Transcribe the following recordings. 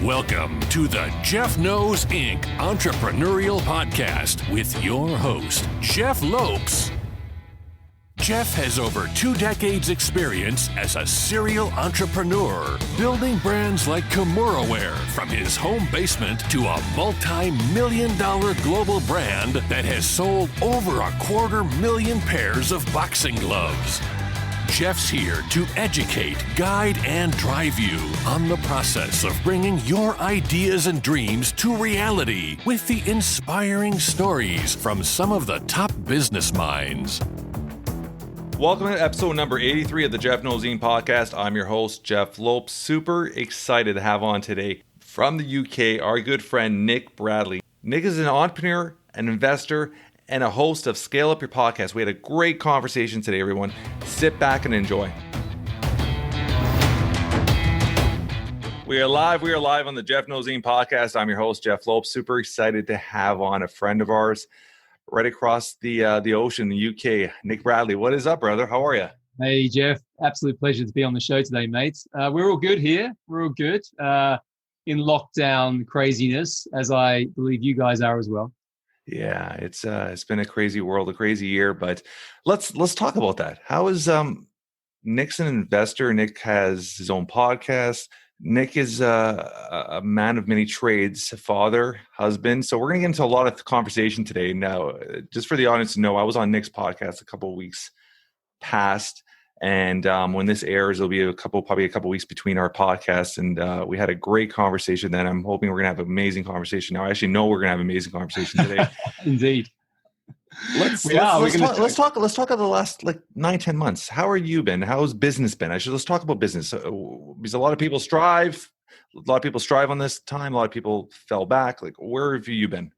Welcome to the Jeff Knows Inc. Entrepreneurial Podcast with your host, Jeff Lopes. Jeff has over 2 decades experience as a serial entrepreneur, building brands like Kimura from his home basement to a multi-million-dollar global brand that has sold over 250,000 pairs of boxing gloves. Jeff's here to educate, guide, and drive you on the process of bringing your ideas and dreams to reality with the inspiring stories from some of the top business minds. Welcome to episode number 83 of the Jeff Knows Inc. podcast. I'm your host, Jeff Lopes. Super excited to have on today from the UK, our good friend, Nick Bradley. Nick is an entrepreneur, an investor, and a host of Scale Up Your Podcast. We had a great conversation today, everyone. Sit back and enjoy. We are live on the Jeff Knows Inc. podcast. I'm your host, Jeff Lopes. Super excited to have on a friend of ours right across the ocean, the UK, Nick Bradley. What is up, brother? How are you? Hey, Jeff. Absolute pleasure to be on the show today, mates. We're all good here. We're all good in lockdown craziness, as I believe you guys are as well. Yeah, it's been a crazy world, a crazy year, but let's talk about that. How is Nick's an investor? Nick has his own podcast. Nick is a man of many trades, father, husband. So we're going to get into a lot of conversation today. Now, just for the audience to know, I was on Nick's podcast a couple of weeks past. And when this airs, it'll be probably a couple of weeks between our podcasts. And we had a great conversation then. I'm hoping we're going to have an amazing conversation. Now, I actually know we're going to have an amazing conversation today. Indeed. Let's talk about the last 9-10 months. How are you been? How's business been? Let's talk about business. Because a lot of people strive on this time. A lot of people fell back. Where have you been?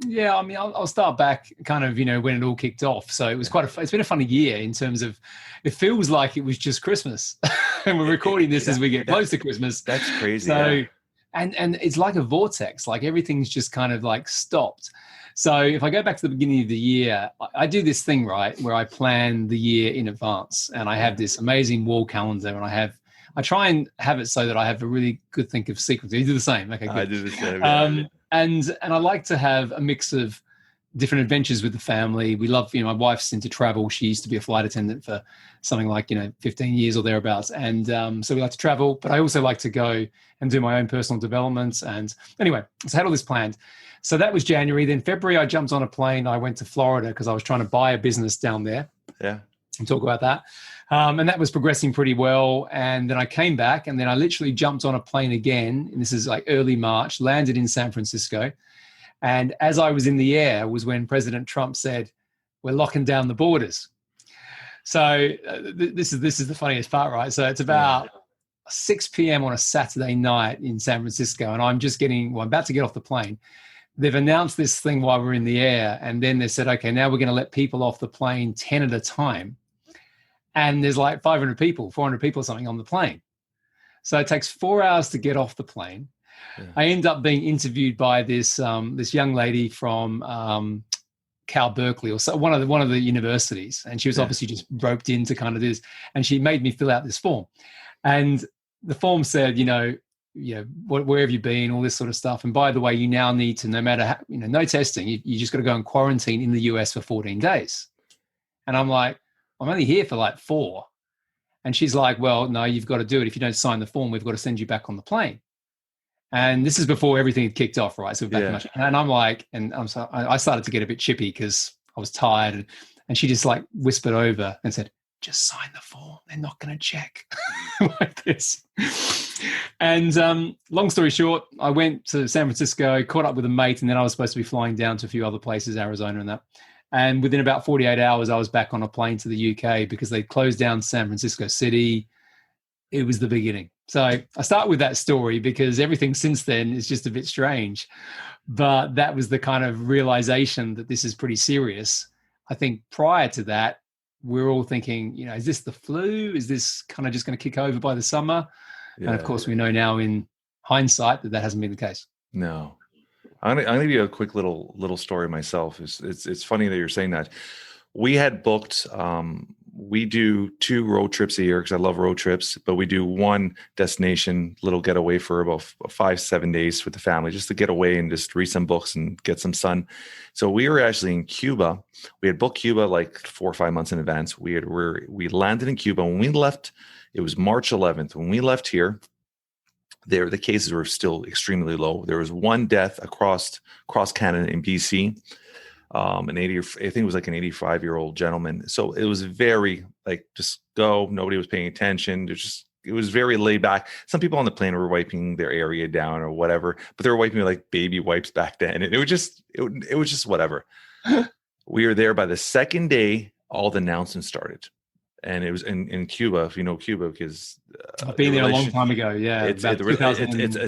Yeah, I mean, I'll start back kind of, when it all kicked off. So it was it's been a funny year in terms of, it feels like it was just Christmas and we're recording this as we get close to Christmas. That's crazy. So, yeah. and it's like a vortex, like everything's just kind of stopped. So if I go back to the beginning of the year, I do this thing, right, where I plan the year in advance and I have this amazing wall calendar and I try and have it so that I have a really good think of sequences. You do the same. Okay, good. I do the same. And I like to have a mix of different adventures with the family. We love, my wife's into travel. She used to be a flight attendant for something like, 15 years or thereabouts. And so we like to travel, but I also like to go and do my own personal developments. And anyway, so I had all this planned. So that was January. Then February, I jumped on a plane. I went to Florida because I was trying to buy a business down there. Yeah. And talk about that. And that was progressing pretty well. And then I came back and then I literally jumped on a plane again. And this is early March, landed in San Francisco. And as I was in the air was when President Trump said, we're locking down the borders. So this is the funniest part, right? So it's about 6 p.m. on a Saturday night in San Francisco. And I'm about to get off the plane. They've announced this thing while we're in the air. And then they said, okay, now we're going to let people off the plane 10 at a time. And there's 500 people, 400 people or something on the plane. So it takes 4 hours to get off the plane. Yeah. I end up being interviewed by this young lady from Cal Berkeley or so, one of the universities. And she was obviously just roped in to kind of do this. And she made me fill out this form. And the form said, where have you been, all this sort of stuff. And by the way, you now need to, no matter how, no testing, you just got to go and quarantine in the US for 14 days. And I'm like, I'm only here for 4. And she's like, well, no, you've got to do it. If you don't sign the form, we've got to send you back on the plane. And this is before everything had kicked off, right? So back much. And I'm like, I started to get a bit chippy because I was tired. And she just whispered over and said, just sign the form. They're not going to check like this. And long story short, I went to San Francisco, caught up with a mate, and then I was supposed to be flying down to a few other places, Arizona and that. And within about 48 hours, I was back on a plane to the UK because they closed down San Francisco City. It was the beginning. So I start with that story because everything since then is just a bit strange. But that was the kind of realization that this is pretty serious. I think prior to that, we're all thinking, is this the flu? Is this kind of just going to kick over by the summer? Yeah. And of course, we know now in hindsight that hasn't been the case. No. I'm gonna give you a quick little story myself. It's funny that you're saying that. We had booked we do 2 road trips a year because I love road trips, but we do one destination little getaway for about 5-7 days with the family, just to get away and just read some books and get some sun. So we were actually in Cuba. We had booked Cuba like 4 or 5 months in advance. We landed in Cuba. When we left, it was March 11th. When we left here, the cases were still extremely low. There was 1 death across Canada in BC. I think it was like an 85-year-old gentleman. So it was very like, just go. Nobody was paying attention. It was very laid back. Some people on the plane were wiping their area down or whatever, but they were wiping like baby wipes back then. And it was just whatever. We were there by the second day, all the announcements started. And it was in Cuba, if you know Cuba, because I've been there a long time ago. Yeah, it's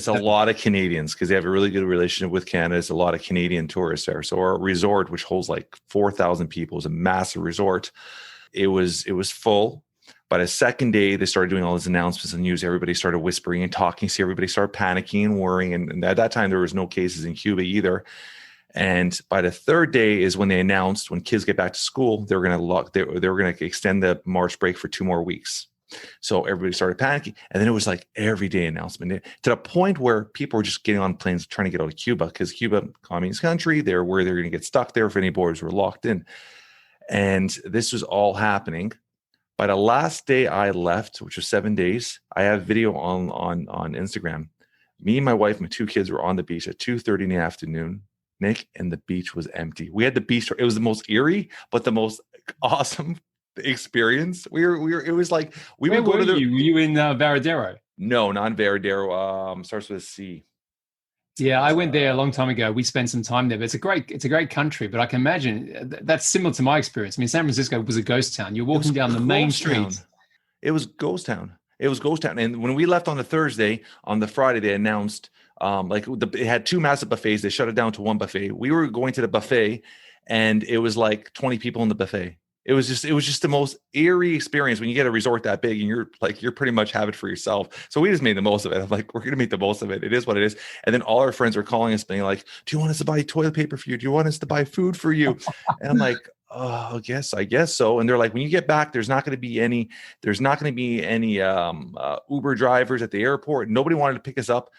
a lot of Canadians because they have a really good relationship with Canada. It's a lot of Canadian tourists there. So our resort, which holds like 4,000 people, is a massive resort. It was full. By the second day, they started doing all these announcements and news. Everybody started whispering and talking. See, everybody started panicking and worrying. And at that time, there was no cases in Cuba either. And by the third day is when they announced when kids get back to school, they were going to extend the March break for 2 more weeks. So everybody started panicking. And then it was like every day announcement to the point where people were just getting on planes trying to get out of Cuba because Cuba, communist country, they're worried they're going to get stuck there if any borders were locked in. And this was all happening. By the last day I left, which was 7 days, I have video on Instagram. Me and my wife and my 2 kids were on the beach at 2:30 in the afternoon. Nick, and the beach was empty. We had the beach. It was the most eerie, but the most awesome experience. It was like we would go to the. Were you in Varadero? No, not Varadero. Starts with a C. Yeah, I went there a long time ago. We spent some time there, but it's a great country. But I can imagine that's similar to my experience. I mean, San Francisco was a ghost town. You're walking down the main streets. It was ghost town. And when we left on the Thursday, on the Friday, they announced. It had 2 massive buffets. They shut it down to 1 buffet. We were going to the buffet and it was like 20 people in the buffet. It was just the most eerie experience when you get a resort that big and you're pretty much have it for yourself. So we just made the most of it. I'm like, we're going to make the most of it. It is what it is. And then all our friends were calling us being like, do you want us to buy toilet paper for you? Do you want us to buy food for you? And I'm like, oh, I guess so. And they're like, when you get back, there's not going to be any Uber drivers at the airport. Nobody wanted to pick us up.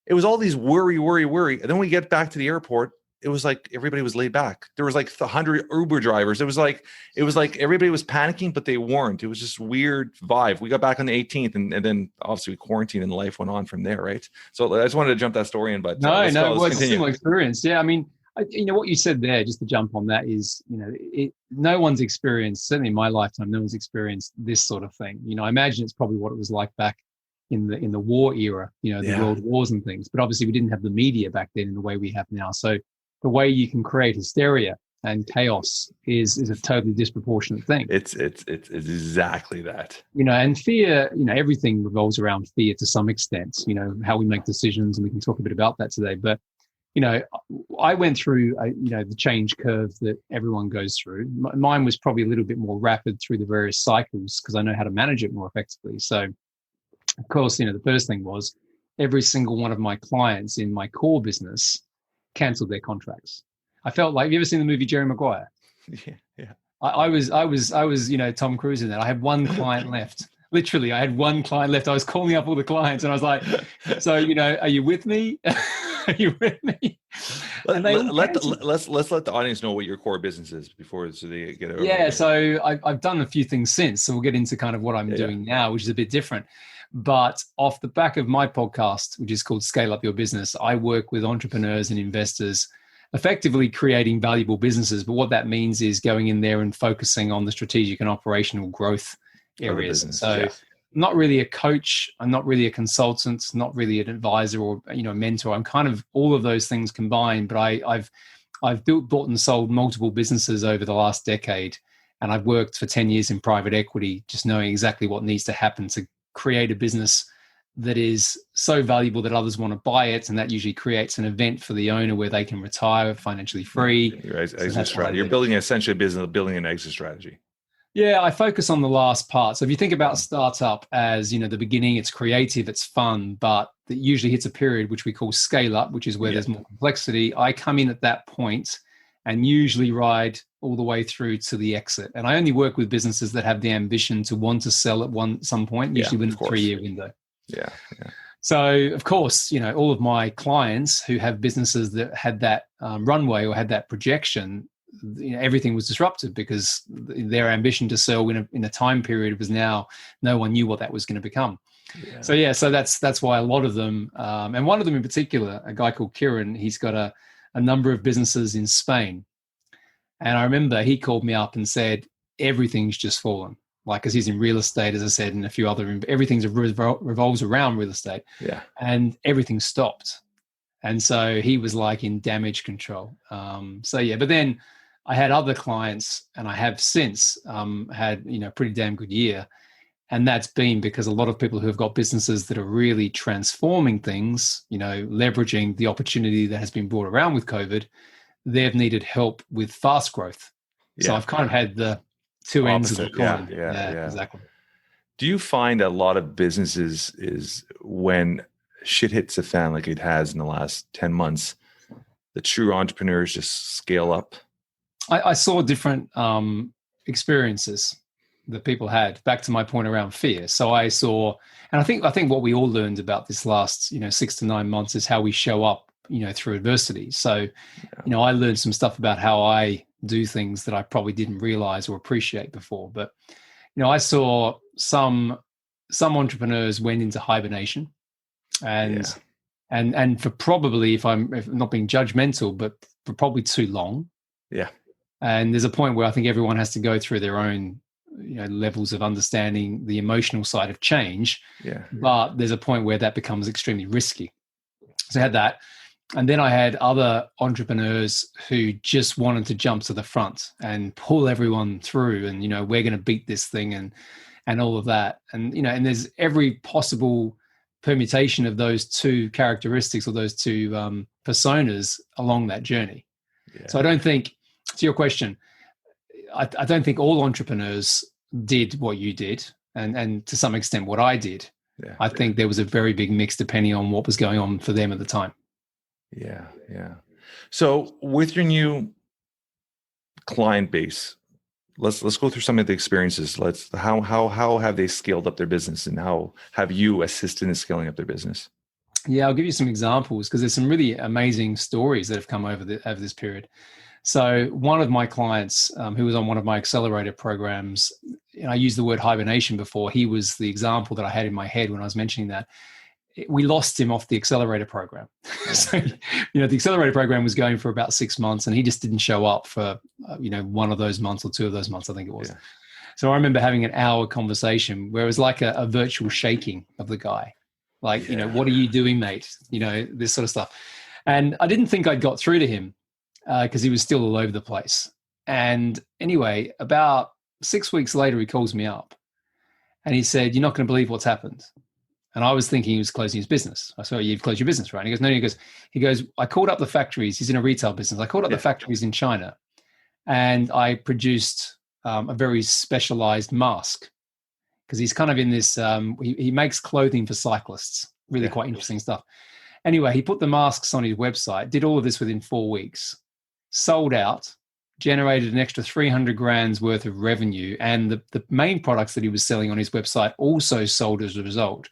It was all these worry. And then when we get back to the airport, it was like everybody was laid back. There was like 100 Uber drivers. It was like everybody was panicking, but they weren't. It was just weird vibe. We got back on the 18th and then obviously we quarantined and life went on from there, right? So I just wanted to jump that story in, but no, it was a similar experience. Yeah, I mean, what you said there, just to jump on that is, no one's experienced, certainly in my lifetime, no one's experienced this sort of thing. I imagine it's probably what it was like back in the war era, the world wars and things. But obviously we didn't have the media back then in the way we have now. So the way you can create hysteria and chaos is a totally disproportionate thing. It's exactly that. And fear, everything revolves around fear to some extent, how we make decisions, and we can talk a bit about that today. But, I went through, the change curve that everyone goes through. Mine was probably a little bit more rapid through the various cycles because I know how to manage it more effectively. So, of course, the first thing was every single one of my clients in my core business canceled their contracts. I felt like, have you ever seen the movie Jerry Maguire? Yeah. I was, Tom Cruise in that. I had 1 client left. Literally, I had 1 client left. I was calling up all the clients and I was like, so, are you with me? Are you with me? Let's let the audience know what your core business is before so they get over. Yeah, so I've done a few things since. So we'll get into kind of what I'm doing now, which is a bit different. But off the back of my podcast, which is called Scale Up Your Business, I work with entrepreneurs and investors effectively creating valuable businesses. But what that means is going in there and focusing on the strategic and operational growth areas. So I'm not really a coach. I'm not really a consultant, not really an advisor or, a mentor. I'm kind of all of those things combined, but I've built, bought and sold multiple businesses over the last decade. And I've worked for 10 years in private equity, just knowing exactly what needs to happen to create a business that is so valuable that others want to buy it. And that usually creates an event for the owner where they can retire financially free. Your exit strategy. You're building essentially a business, building an exit strategy. Yeah, I focus on the last part. So if you think about startup as, the beginning, it's creative, it's fun, but it usually hits a period which we call scale up, which is where there's more complexity. I come in at that point and usually ride all the way through to the exit. And I only work with businesses that have the ambition to want to sell at some point, usually within a 3-year window. Yeah. So, of course, all of my clients who have businesses that had that runway or had that projection, everything was disrupted because their ambition to sell in a time period was now no one knew what that was going to become. Yeah. So that's why a lot of them, and one of them in particular, a guy called Kieran, he's got a number of businesses in Spain. And I remember he called me up and said, everything's just fallen. Like, because he's in real estate, as I said, and a few other, everything revolves around real estate. Yeah. And everything stopped. And so he was like in damage control. But then I had other clients, and I have since had, pretty damn good year. And that's been because a lot of people who have got businesses that are really transforming things, leveraging the opportunity that has been brought around with COVID, they've needed help with fast growth. So I've kind of had the two ends of the coin. Yeah, exactly. Do you find a lot of businesses is when shit hits the fan like it has in the last 10 months, the true entrepreneurs just scale up? I saw different experiences that people had, back to my point around fear. So I saw, and I think what we all learned about this last, 6 to 9 months is how we show up, through adversity. So, I learned some stuff about how I do things that I probably didn't realize or appreciate before. But, I saw some entrepreneurs went into hibernation, and for probably, if I'm not being judgmental, but for probably too long. Yeah. And there's a point where I think everyone has to go through their own, levels of understanding the emotional side of change. Yeah. But there's a point where that becomes extremely risky. So I had that. And then I had other entrepreneurs who just wanted to jump to the front and pull everyone through, and, we're going to beat this thing and all of that. And, and there's every possible permutation of those two characteristics or those two personas along that journey. Yeah. So I don't think, to your question, I don't think all entrepreneurs did what you did, and to some extent what I did. Yeah. I think there was a very big mix depending on what was going on for them at the time. Yeah. So with your new client base, let's go through some of the experiences. How have they scaled up their business, and how have you assisted in scaling up their business? Yeah, I'll give you some examples because there's some really amazing stories that have come over this period. So one of my clients who was on one of my accelerator programs, and I used the word hibernation before, he was the example that I had in my head when I was mentioning that. We lost him off the accelerator program. So, the accelerator program was going for about 6 months, and he just didn't show up for, one of those months or 2 of those months, I think it was. Yeah. So I remember having an hour conversation where it was like a virtual shaking of the guy. Like, what are you doing, mate? This sort of stuff. And I didn't think I'd got through to him because he was still all over the place. And anyway, about 6 weeks later, he calls me up and he said, "You're not going to believe what's happened." And I was thinking he was closing his business. I said, "You've closed your business, right?" And he goes, "No." He goes, "I called up the factories." He's in a retail business. "I called up the factories in China, and I produced a very specialized mask," because he's kind of in this, he makes clothing for cyclists, really quite interesting stuff. Anyway, he put the masks on his website, did all of this within 4 weeks, sold out, generated an extra 300 grand's worth of revenue. And the main products that he was selling on his website also sold as a result.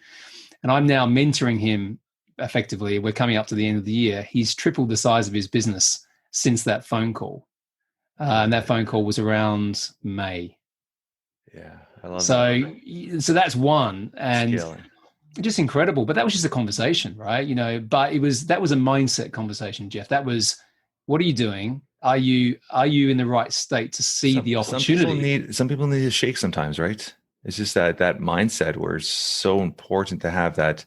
And I'm now mentoring him effectively. We're coming up to the end of the year. He's tripled the size of his business since that phone call. And that phone call was around May. Yeah, I love that. So that's one. And scaling. Just incredible. But that was just a conversation, right? But that was a mindset conversation, Jeff. That was, what are you doing? Are you in the right state to see the opportunity? Some people need to shake sometimes, right? It's just that mindset where it's so important to have that.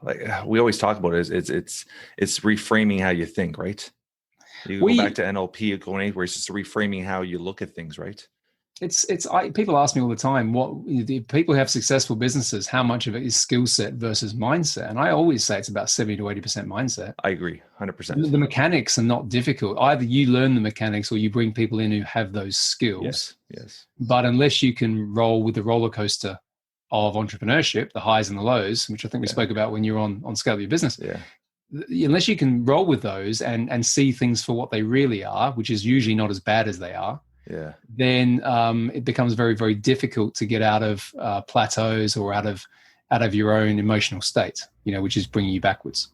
Like we always talk about it, it's reframing how you think, right? You go back to NLP, going anywhere. It's just reframing how you look at things, right? People ask me all the time, the people who have successful businesses, how much of it is skill set versus mindset? And I always say it's about 70 to 80% mindset. I agree, 100%. The mechanics are not difficult. Either you learn the mechanics or you bring people in who have those skills. Yes. But unless you can roll with the roller coaster of entrepreneurship, the highs and the lows, which I think we spoke about when you were on Scale Your Business, unless you can roll with those and see things for what they really are, which is usually not as bad as they are, then it becomes very, very difficult to get out of plateaus or out of your own emotional state, which is bringing you backwards.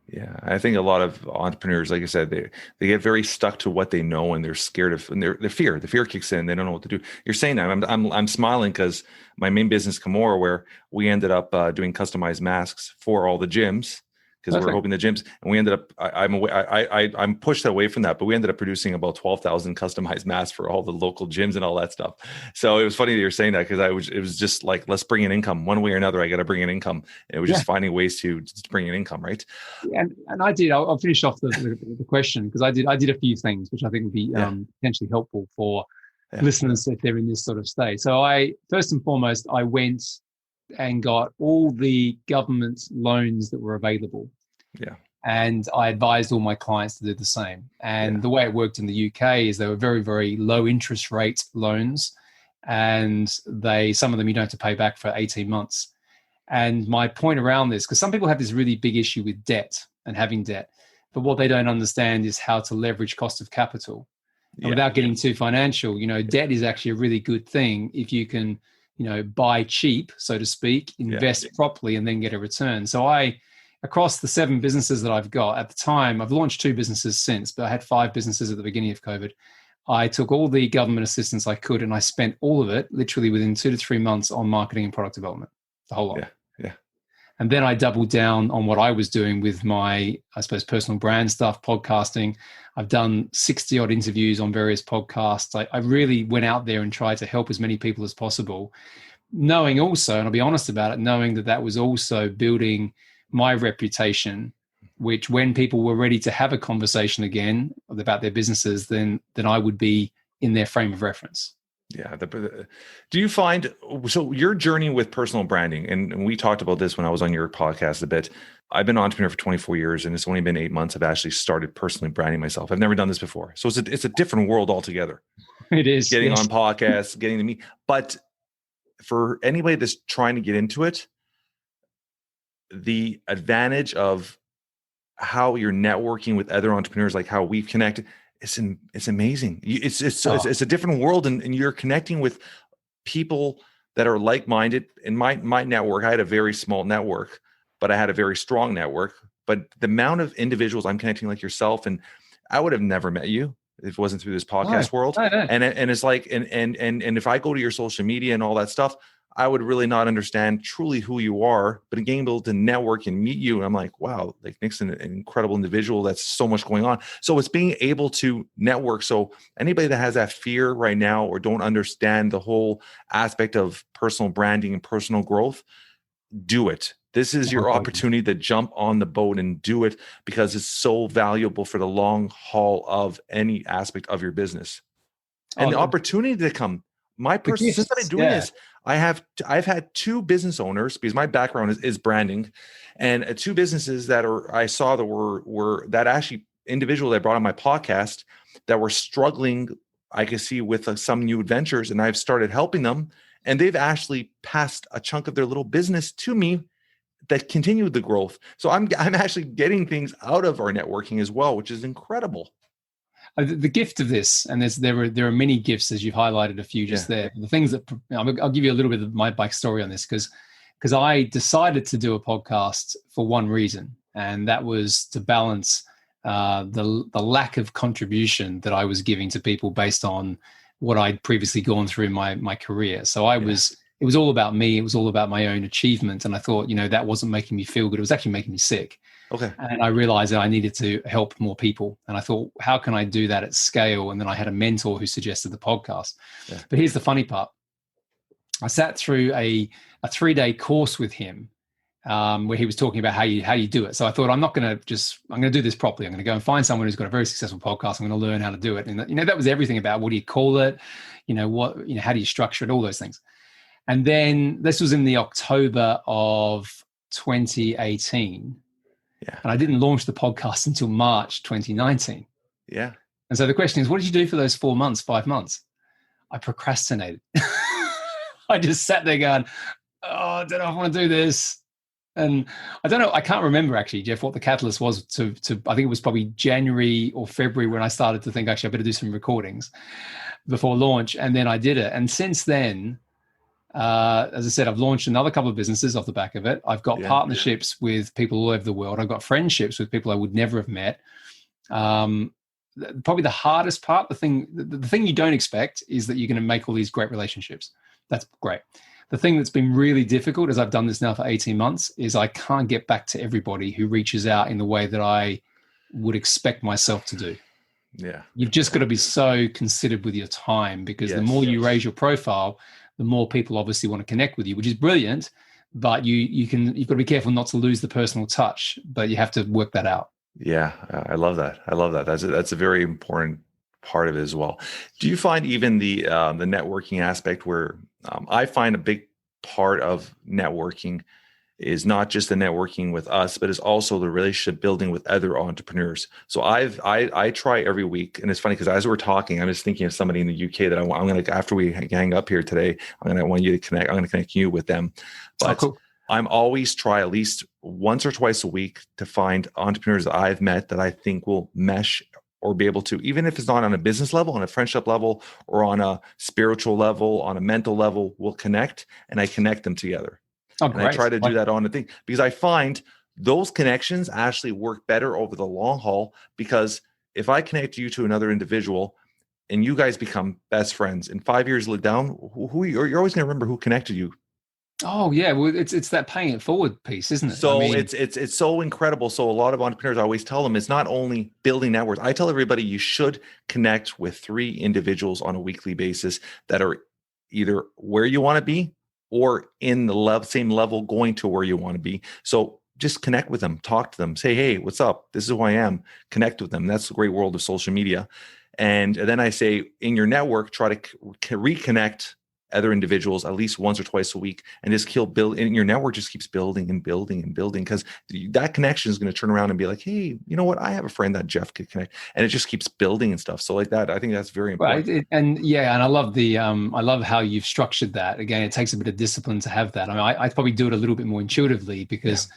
Yeah, I think a lot of entrepreneurs, like I said, they get very stuck to what they know, and they're scared of, and the fear kicks in. They don't know what to do. You're saying that I'm smiling because my main business, Camora, where we ended up doing customized masks for all the gyms, because we're hoping the gyms, and we ended up, I'm pushed away from that, but we ended up producing about 12,000 customized masks for all the local gyms and all that stuff. So it was funny that you're saying that, because it was just like, let's bring in income one way or another. I got to bring in income. And it was just finding ways to bring in income, right? And I'll finish off the question, because I did a few things which I think would be potentially helpful for listeners if they're in this sort of state. So first and foremost, I went and got all the government loans that were available. Yeah. And I advised all my clients to do the same. And the way it worked in the UK is they were very, very low interest rate loans. And some of them you don't have to pay back for 18 months. And my point around this, because some people have this really big issue with debt and having debt, but what they don't understand is how to leverage cost of capital. And without getting too financial, debt is actually a really good thing if you can buy cheap, so to speak, invest properly, and then get a return. So across the 7 businesses that I've got at the time, I've launched 2 businesses since, but I had 5 businesses at the beginning of COVID. I took all the government assistance I could, and I spent all of it literally within 2 to 3 months on marketing and product development, the whole lot. Yeah. And then I doubled down on what I was doing with my, I suppose, personal brand stuff, podcasting. I've done 60 odd interviews on various podcasts. I really went out there and tried to help as many people as possible, knowing also, and I'll be honest about it, knowing that was also building my reputation, which when people were ready to have a conversation again about their businesses, then I would be in their frame of reference. Yeah. Do you find, so your journey with personal branding, and we talked about this when I was on your podcast a bit. I've been an entrepreneur for 24 years, and it's only been 8 months I've actually started personally branding myself. I've never done this before. So it's a different world altogether. It is. Getting on podcasts, getting to meet. But for anybody that's trying to get into it, the advantage of how you're networking with other entrepreneurs, like how we've connected, it's amazing. It's a different world, and you're connecting with people that are like-minded. In my network, I had a very small network, but I had a very strong network. But the amount of individuals I'm connecting, like yourself, and I would have never met you if it wasn't through this podcast world. And it's like, and if I go to your social media and all that stuff, I would really not understand truly who you are, but being able to network and meet you, I'm like, wow, like Nick's an incredible individual. That's so much going on. So it's being able to network. So anybody that has that fear right now or don't understand the whole aspect of personal branding and personal growth, do it. This is your opportunity to jump on the boat and do it, because it's so valuable for the long haul of any aspect of your business. And the opportunity to come. Since I've been doing this, I've had 2 business owners, because my background is branding, and 2 businesses that I saw that were that actually individual that I brought on my podcast that were struggling, I could see, with some new adventures, and I've started helping them, and they've actually passed a chunk of their little business to me that continued the growth. So I'm actually getting things out of our networking as well, which is incredible. The gift of this, and there are many gifts, as you've highlighted a few just there. The things that I'll give you a little bit of my backstory on this, because I decided to do a podcast for one reason, and that was to balance the lack of contribution that I was giving to people based on what I'd previously gone through in my career. So it was all about me. It was all about my own achievement, and I thought, that wasn't making me feel good. It was actually making me sick. Okay. And I realized that I needed to help more people. And I thought, how can I do that at scale? And then I had a mentor who suggested the podcast. Yeah. But here's the funny part. I sat through a 3-day course with him where he was talking about how you do it. So I thought, I'm going to do this properly. I'm going to go and find someone who's got a very successful podcast. I'm going to learn how to do it. And that was everything about what do you call it? How do you structure it? All those things. And then this was in the October of 2018. Yeah. And I didn't launch the podcast until March 2019. Yeah. And so the question is, what did you do for those 5 months? I procrastinated. I just sat there going, I don't know if I want to do this. And I don't know, I can't remember actually, Jeff, what the catalyst was to I think it was probably January or February when I started to think, actually, I better do some recordings before launch. And then I did it. And since then, as I said, I've launched another couple of businesses off the back of it. I've got partnerships with people all over the world. I've got friendships with people I would never have met. Probably the hardest part, the thing you don't expect is that you're going to make all these great relationships. That's great. The thing that's been really difficult, as I've done this now for 18 months, is I can't get back to everybody who reaches out in the way that I would expect myself to do. Yeah. You've just got to be so considered with your time, because the more you raise your profile, the more people obviously want to connect with you, which is brilliant, but you've got to be careful not to lose the personal touch, but you have to work that out. Yeah. I love that. That's a very important part of it as well. Do you find even the networking aspect where I find a big part of networking is not just the networking with us, but it's also the relationship building with other entrepreneurs. So I try every week, and it's funny because as we're talking, I'm just thinking of somebody in the UK that I'm going to, after we hang up here today, I'm going to connect you with them. But cool. I'm always try at least once or twice a week to find entrepreneurs that I've met that I think will mesh or be able to, even if it's not on a business level, on a friendship level, or on a spiritual level, on a mental level, we'll connect, and I connect them together. Oh, and I try to do that on the thing, because I find those connections actually work better over the long haul, because if I connect you to another individual and you guys become best friends, in 5 years down, you're always going to remember who connected you. Oh yeah, well, it's that paying it forward piece, isn't it? So it's so incredible. So a lot of entrepreneurs, I always tell them, it's not only building networks. I tell everybody you should connect with 3 individuals on a weekly basis that are either where you want to be or in the same level going to where you want to be. So just connect with them, talk to them, say, hey, what's up? This is who I am. Connect with them. That's the great world of social media. And then I say, in your network, try to reconnect other individuals at least once or twice a week, and just build, and your network just keeps building and building and building, because that connection is going to turn around and be like, hey, you know what? I have a friend that Jeff could connect, and it just keeps building and stuff. So like that, I think that's very important. Right. And I love I love how you've structured that. Again, it takes a bit of discipline to have that. I mean, I probably do it a little bit more intuitively, because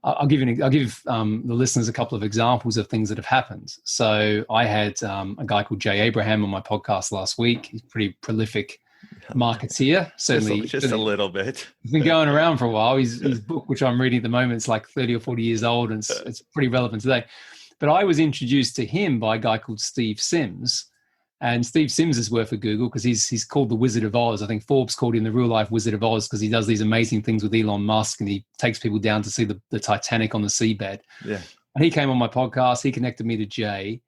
I'll give the listeners a couple of examples of things that have happened. So I had a guy called Jay Abraham on my podcast last week. He's pretty prolific marketeer, certainly just a little bit. He's been going around for a while. His book, which I'm reading at the moment, is like 30 or 40 years old, and it's pretty relevant today. But I was introduced to him by a guy called Steve Sims, and Steve Sims has worked for Google because he's called the Wizard of Oz. I think Forbes called him the real life Wizard of Oz because he does these amazing things with Elon Musk, and he takes people down to see the Titanic on the seabed. Yeah. And he came on my podcast. He connected me to Jay,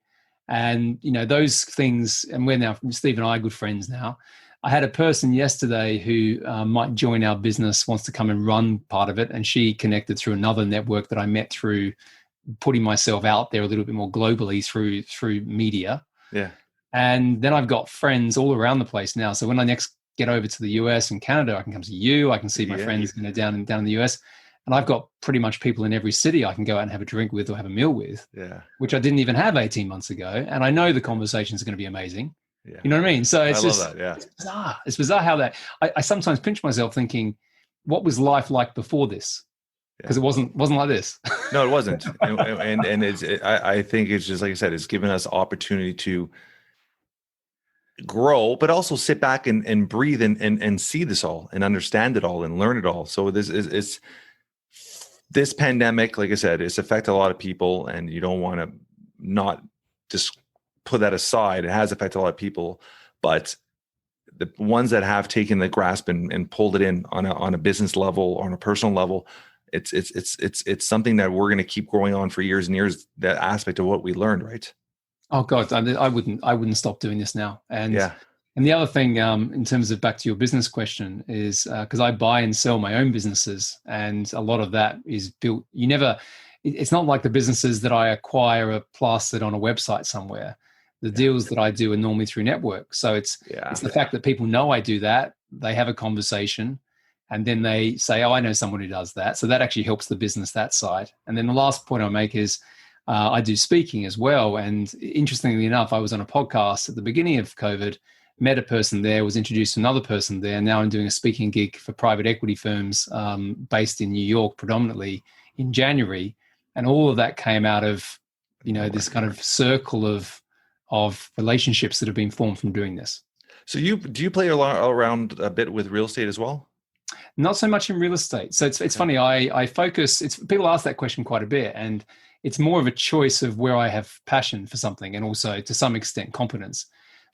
and those things. And we're now, Steve and I are good friends now. I had a person yesterday who might join our business, wants to come and run part of it. And she connected through another network that I met through putting myself out there a little bit more globally through media. Yeah. And then I've got friends all around the place now. So when I next get over to the US and Canada, I can come to you. I can see my friends down in the US. And I've got pretty much people in every city I can go out and have a drink with or have a meal with, which I didn't even have 18 months ago. And I know the conversations are going to be amazing. Yeah. You know what I mean? So it's it's bizarre. It's bizarre how that I sometimes pinch myself thinking, what was life like before this? Because it wasn't like this. No, it wasn't. and I think it's just like I said, it's given us opportunity to grow, but also sit back and breathe and see this all and understand it all and learn it all. So this pandemic, like I said, it's affected a lot of people, and you don't want to not just put that aside. It has affected a lot of people, but the ones that have taken the grasp and pulled it in on a business level or on a personal level, it's something that we're going to keep growing on for years and years. That aspect of what we learned, right? Oh God, I wouldn't stop doing this now. And the other thing, in terms of back to your business question, is because I buy and sell my own businesses, and a lot of that is built. It's not like the businesses that I acquire are plastered on a website somewhere. The deals that I do are normally through network. So it's the fact that people know I do that. They have a conversation, and then they say, oh, I know someone who does that. So that actually helps the business, that side. And then the last point I'll make is I do speaking as well. And interestingly enough, I was on a podcast at the beginning of COVID, met a person there, was introduced to another person there. Now I'm doing a speaking gig for private equity firms based in New York predominantly in January. And all of that came out of, this kind of circle of relationships that have been formed from doing this. So do you play around a bit with real estate as well? Not so much in real estate. So it's funny. I focus. People ask that question quite a bit, and it's more of a choice of where I have passion for something, and also to some extent competence.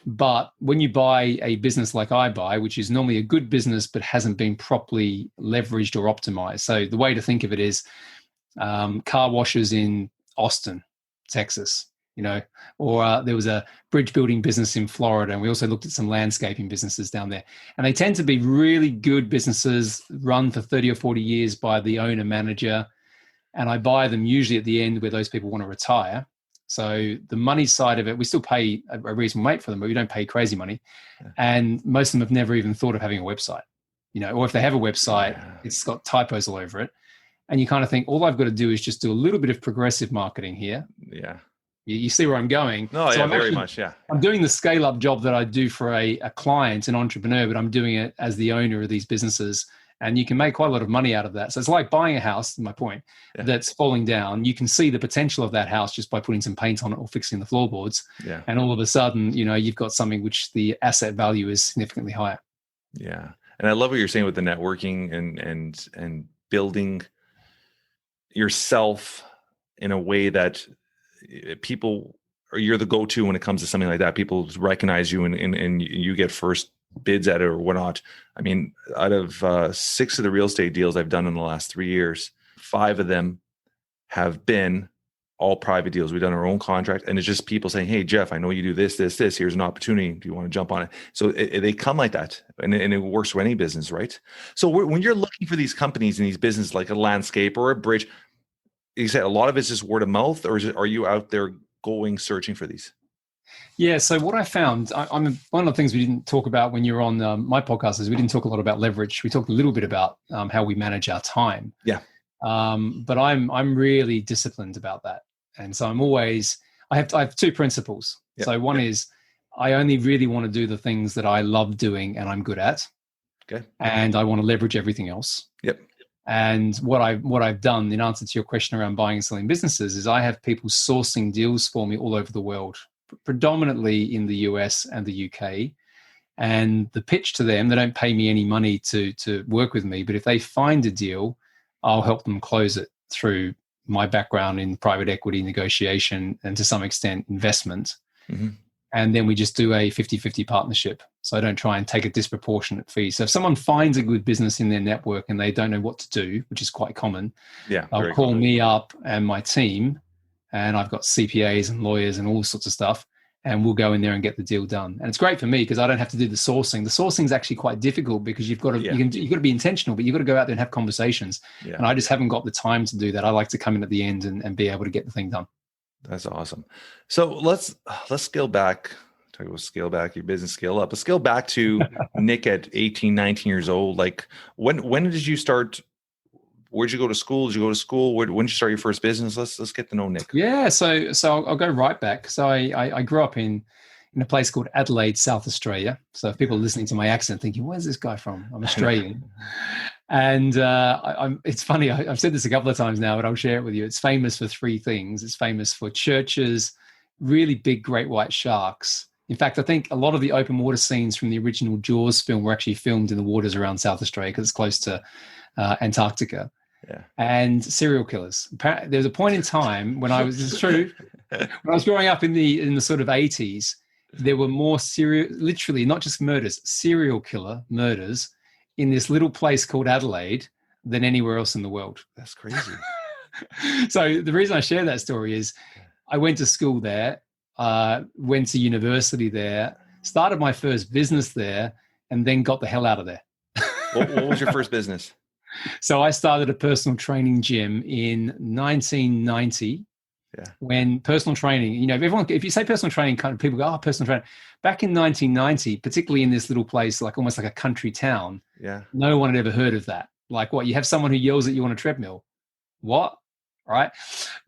But when you buy a business like I buy, which is normally a good business but hasn't been properly leveraged or optimized. So the way to think of it is car washes in Austin, Texas, or there was a bridge building business in Florida. And we also looked at some landscaping businesses down there. And they tend to be really good businesses run for 30 or 40 years by the owner manager. And I buy them usually at the end where those people want to retire. So the money side of it, we still pay a reasonable rate for them, but we don't pay crazy money. Yeah. And most of them have never even thought of having a website, or if they have a website, it's got typos all over it. And you kind of think, all I've got to do is just do a little bit of progressive marketing here. Yeah. You see where I'm going? No, so very much. Yeah. I'm doing the scale up job that I do for a client, an entrepreneur, but I'm doing it as the owner of these businesses. And you can make quite a lot of money out of that. So it's like buying a house, my point, that's falling down. You can see the potential of that house just by putting some paint on it or fixing the floorboards. Yeah. And all of a sudden, you've got something which the asset value is significantly higher. Yeah. And I love what you're saying with the networking and building yourself in a way that people, or you're the go-to when it comes to something like that. People recognize you and you get first bids at it or whatnot. I mean, out of 6 of the real estate deals I've done in the last 3 years, 5 of them have been all private deals. We've done our own contract, and it's just people saying, "Hey, Jeff, I know you do this. Here's an opportunity. Do you want to jump on it?" So they come like that, and it works for any business, right? So when you're looking for these companies and these businesses like a landscape or a bridge, you said a lot of it's just word of mouth, or are you out there going searching for these? Yeah. So what I found, one of the things we didn't talk about when you were on my podcast is we didn't talk a lot about leverage. We talked a little bit about how we manage our time. Yeah. But I'm really disciplined about that, and so I have 2 principles. Yep. So one is I only really want to do the things that I love doing and I'm good at. Okay. And I want to leverage everything else. Yep. And what I've done in answer to your question around buying and selling businesses is I have people sourcing deals for me all over the world, predominantly in the US and the UK. And the pitch to them, they don't pay me any money to work with me, but if they find a deal, I'll help them close it through my background in private equity negotiation and to some extent investment. Mm-hmm. And then we just do a 50-50 partnership. So I don't try and take a disproportionate fee. So if someone finds a good business in their network and they don't know what to do, which is quite common, they'll call me up and my team, and I've got CPAs and lawyers and all sorts of stuff, and we'll go in there and get the deal done. And it's great for me because I don't have to do the sourcing. The sourcing is actually quite difficult because you've got to be intentional, but you've got to go out there and have conversations. Yeah. And I just haven't got the time to do that. I like to come in at the end and be able to get the thing done. That's awesome. So let's scale back. Talk about scale back, your business scale up. Let's scale back to Nick at 18, 19 years old. Like when did you start? Where'd you go to school? Did you go to school? When did you start your first business? Let's get to know Nick. Yeah, so I'll go right back. So I grew up in a place called Adelaide, South Australia. So if people are listening to my accent thinking, where's this guy from? I'm Australian. And it's funny, I've said this a couple of times now, but I'll share it with you. It's famous for 3 things. It's famous for churches, really big great white sharks. In fact, I think a lot of the open water scenes from the original Jaws film were actually filmed in the waters around South Australia because it's close to Antarctica. Yeah. And serial killers. There was a point in time when I was growing up in the sort of 80s, there were more literally not just murders, serial killer murders in this little place called Adelaide than anywhere else in the world. That's crazy. So the reason I share that story is I went to school there, went to university there, started my first business there, and then got the hell out of there. What was your first business? So I started a personal training gym in 1990. Yeah. When personal training, if you say personal training, kind of people go, "Oh, personal training." Back in 1990, particularly in this little place, like almost like a country town, no one had ever heard of that. Like, what? You have someone who yells at you on a treadmill? What? Right?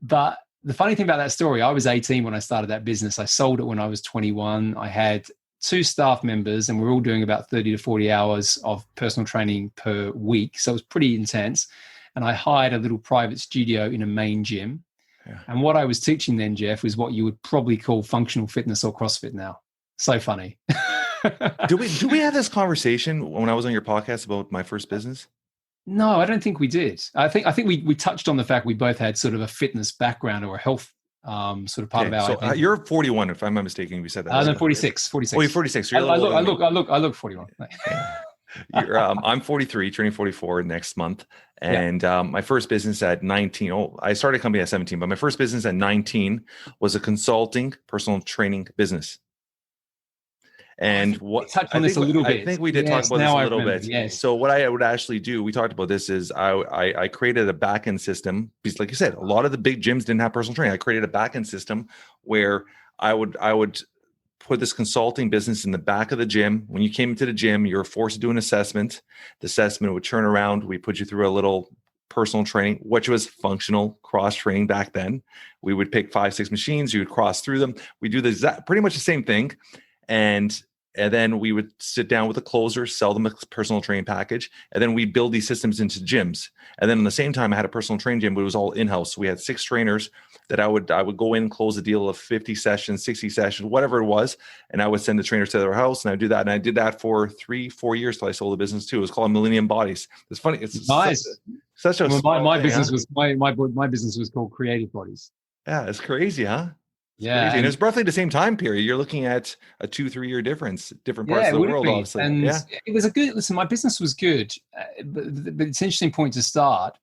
But the funny thing about that story, I was 18 when I started that business. I sold it when I was 21. I had 2 staff members, and we're all doing about 30 to 40 hours of personal training per week. So it was pretty intense. And I hired a little private studio in a main gym. Yeah. And what I was teaching then, Jeff, was what you would probably call functional fitness or CrossFit now. So funny. Do we have this conversation when I was on your podcast about my first business? No, I don't think we did. I think we touched on the fact we both had sort of a fitness background or a health sort of part of our. So you're 41, if I'm not mistaken. You said that. No, 46. 46. Oh, you're 46. So I look 41. I'm 43, turning 44 next month. And my first business at 19, I started a company at 17, but my first business at 19 was a consulting personal training business. And what touched on this a little bit. I think we did talk about this a little bit. Yes. So what I would actually do, we talked about this, is I created a back-end system because, like you said, a lot of the big gyms didn't have personal training. I created a back-end system where I would put this consulting business in the back of the gym. When you came into the gym, you were forced to do an assessment. The assessment would turn around. We put you through a little personal training, which was functional cross training back then. We would pick 5-6 machines. You would cross through them. We do pretty much the same thing. And then we would sit down with a closer, sell them a personal training package. And then we build these systems into gyms. And then at the same time, I had a personal training gym, but it was all in-house. So we had 6 trainers that I would go in and close a deal of 50 sessions, 60 sessions, whatever it was. And I would send the trainers to their house, and I do that. And I did that for 3-4 years till I sold the business too. It was called Millennium Bodies. It's funny. It's nice. Such a my business was my business was called Creative Bodies. Yeah, it's crazy, huh? Yeah, and it's roughly the same time period. You're looking at a 2-3 year difference, different parts of the world, obviously. And it was listen, my business was good, but it's an interesting point to start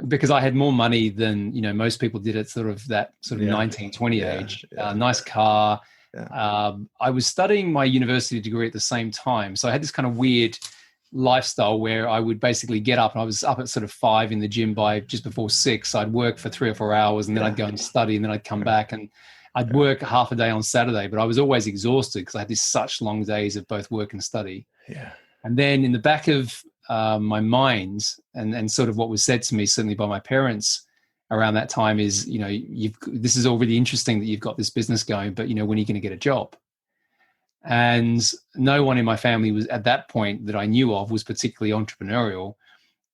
because I had more money than, most people did at sort of 19, 20 age, nice car. Yeah. I was studying my university degree at the same time. So I had this kind of weird lifestyle where I would basically get up, and I was up at sort of 5 in the gym by just before 6. I'd work for 3 or 4 hours, and then I'd go and study, and then I'd come back, and I'd work half a day on Saturday, but I was always exhausted because I had these such long days of both work and study. Yeah. And then in the back of my mind, and sort of what was said to me, certainly by my parents around that time, is, this is all really interesting that you've got this business going, but when are you going to get a job? And no one in my family was at that point that I knew of was particularly entrepreneurial.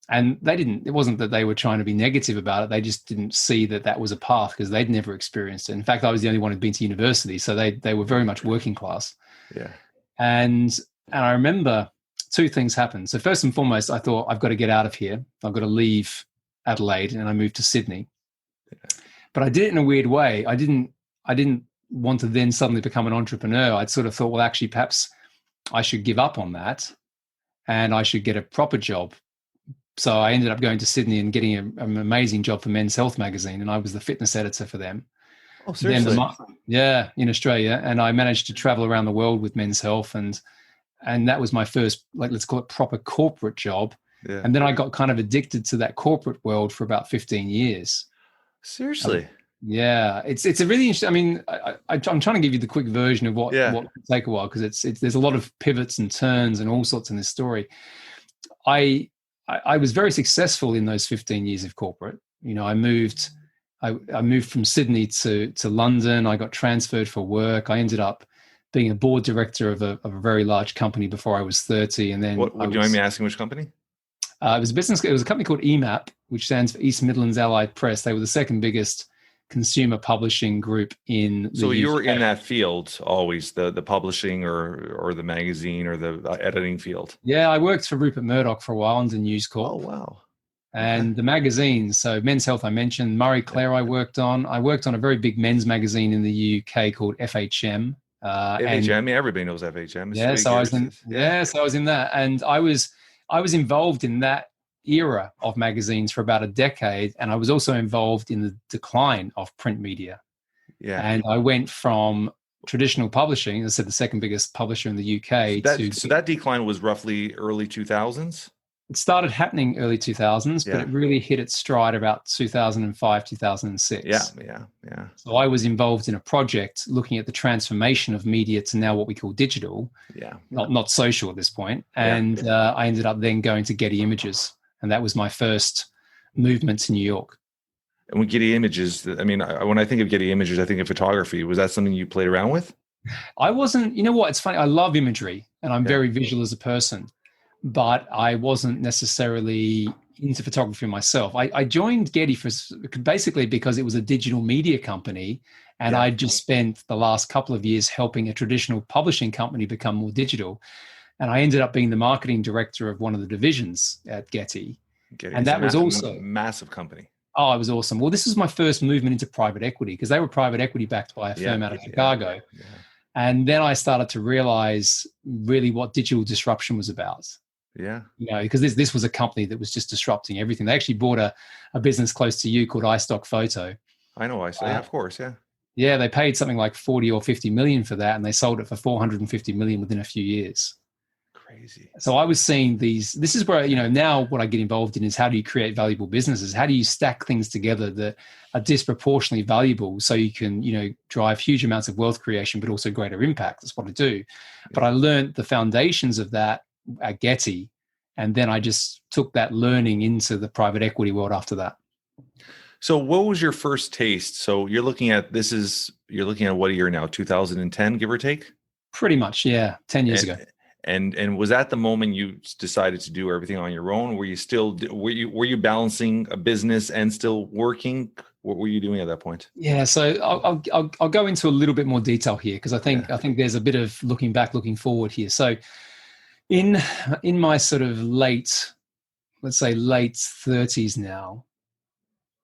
And it wasn't that they were trying to be negative about it. They just didn't see that was a path because they'd never experienced it. In fact, I was the only one who'd been to university. So they were very much working class. Yeah. And I remember 2 things happened. So first and foremost, I thought, I've got to get out of here. I've got to leave Adelaide, and I moved to Sydney. Yeah. But I did it in a weird way. I didn't want to then suddenly become an entrepreneur. I'd sort of thought, well, actually, perhaps I should give up on that and I should get a proper job. So I ended up going to Sydney and getting an amazing job for Men's Health magazine, and I was the fitness editor for them. Oh, seriously? In Australia. And I managed to travel around the world with Men's Health, and that was my first, let's call it, proper corporate job. Yeah. And then I got kind of addicted to that corporate world for about 15 years. Seriously? Yeah, it's a really interesting. I mean, I'm trying to give you the quick version of what could take a while, because there's a lot of pivots and turns and all sorts in this story. I was very successful in those 15 years of corporate. I moved from Sydney to London. I got transferred for work. I ended up being a board director of a very large company before I was 30. And then, do you mind me asking which company? It was a company called EMAP, which stands for East Midlands Allied Press. They were the second biggest consumer publishing group in the So you UK. were in that field always, the publishing or the magazine or the editing field? Yeah, I worked for Rupert Murdoch for a while under News Corp. Oh, wow. And the magazines, so Men's Health I mentioned, Murray Clare I worked on. I worked on a very big men's magazine in the UK called FHM. FHM, everybody knows FHM. So I was in that. And I was involved in that era of magazines for about a decade, and I was also involved in the decline of print media. Yeah. And I went from traditional publishing, as I said, the second biggest publisher in the UK. So that decline was roughly early 2000s? It started happening early 2000s, but it really hit its stride about 2005, 2006. Yeah. So I was involved in a project looking at the transformation of media to now what we call digital, not social at this point. And I ended up then going to Getty Images. And that was my first movement to New York. And with Getty Images, I mean, when I think of Getty Images, I think of photography. Was that something you played around with? I wasn't, you know what? It's funny. I love imagery and I'm very visual as a person, but I wasn't necessarily into photography myself. I joined Getty basically because it was a digital media company, and I just spent the last couple of years helping a traditional publishing company become more digital. And I ended up being the marketing director of one of the divisions at Getty. And that was also massive company. Oh, it was awesome. Well, this was my first movement into private equity because they were private equity backed by a firm out of Chicago. Yeah. And then I started to realize really what digital disruption was about. Yeah. Because this was a company that was just disrupting everything. They actually bought a business close to you called iStock Photo. I know iStock, of course, yeah. Yeah, they paid something like 40 or 50 million for that, and they sold it for 450 million within a few years. Crazy. So I was seeing this is where, now what I get involved in is how do you create valuable businesses? How do you stack things together that are disproportionately valuable so you can, drive huge amounts of wealth creation, but also greater impact? That's what I do. Yeah. But I learned the foundations of that at Getty, and then I just took that learning into the private equity world after that. So what was your first taste? So you're looking at what year now? 2010, give or take? Pretty much, yeah. 10 years ago. And was that the moment you decided to do everything on your own? Were you balancing a business and still working? What were you doing at that point? Yeah, so I'll go into a little bit more detail here because I think there's a bit of looking back, looking forward here. So in my sort of late 30s now,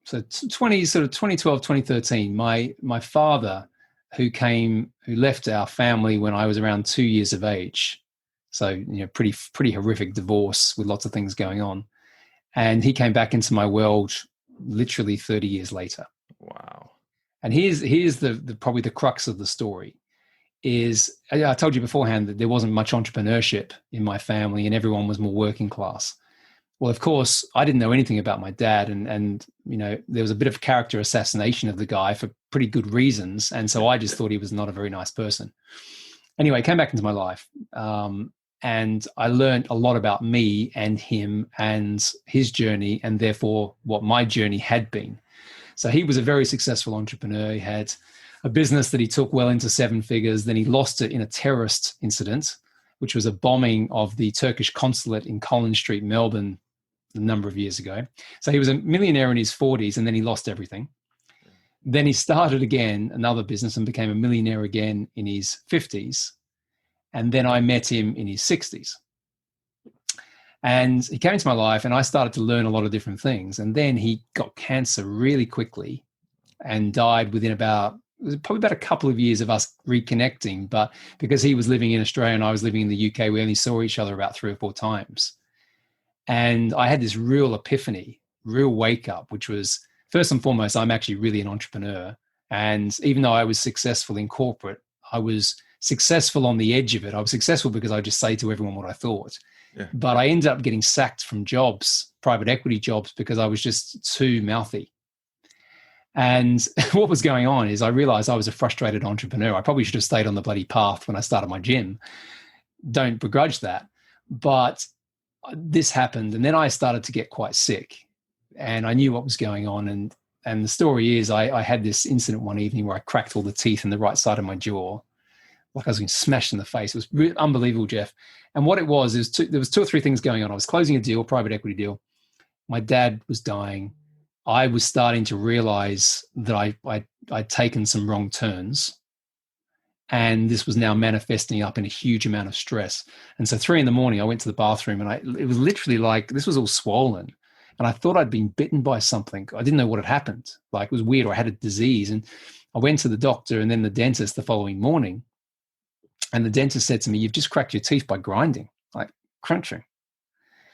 so 2012, 2013, my father who left our family when I was around 2 years of age. So, pretty horrific divorce with lots of things going on. And he came back into my world literally 30 years later. Wow. And here's the probably the crux of the story is I told you beforehand that there wasn't much entrepreneurship in my family and everyone was more working class. Well, of course, I didn't know anything about my dad and there was a bit of character assassination of the guy for pretty good reasons. And so I just thought he was not a very nice person. Anyway, came back into my life. And I learned a lot about me and him and his journey and therefore what my journey had been. So he was a very successful entrepreneur. He had a business that he took well into 7 figures. Then he lost it in a terrorist incident, which was a bombing of the Turkish consulate in Collins Street, Melbourne, a number of years ago. So he was a millionaire in his 40s and then he lost everything. Then he started again another business and became a millionaire again in his 50s. And then I met him in his 60s. And he came into my life and I started to learn a lot of different things. And then he got cancer really quickly and died within probably about a couple of years of us reconnecting. But because he was living in Australia and I was living in the UK, we only saw each other about 3 or 4 times. And I had this real epiphany, real wake up, which was first and foremost, I'm actually really an entrepreneur. And even though I was successful in corporate, I was successful on the edge of it. I was successful because I just say to everyone what I thought. Yeah. But I ended up getting sacked from jobs, private equity jobs, because I was just too mouthy. And what was going on is I realized I was a frustrated entrepreneur. I probably should have stayed on the bloody path when I started my gym. Don't begrudge that. But this happened. And then I started to get quite sick. And I knew what was going on. And the story is I had this incident one evening where I cracked all the teeth in the right side of my jaw. Like I was being smashed in the face. It was really unbelievable, Jeff. And what it was is there was 2 or 3 things going on. I was closing a deal, private equity deal. My dad was dying. I was starting to realize that I'd taken some wrong turns. And this was now manifesting up in a huge amount of stress. And so 3 a.m, I went to the bathroom and it was literally like, this was all swollen. And I thought I'd been bitten by something. I didn't know what had happened. Like it was weird, or I had a disease. And I went to the doctor and then the dentist the following morning. And the dentist said to me, "You've just cracked your teeth by grinding, like crunching."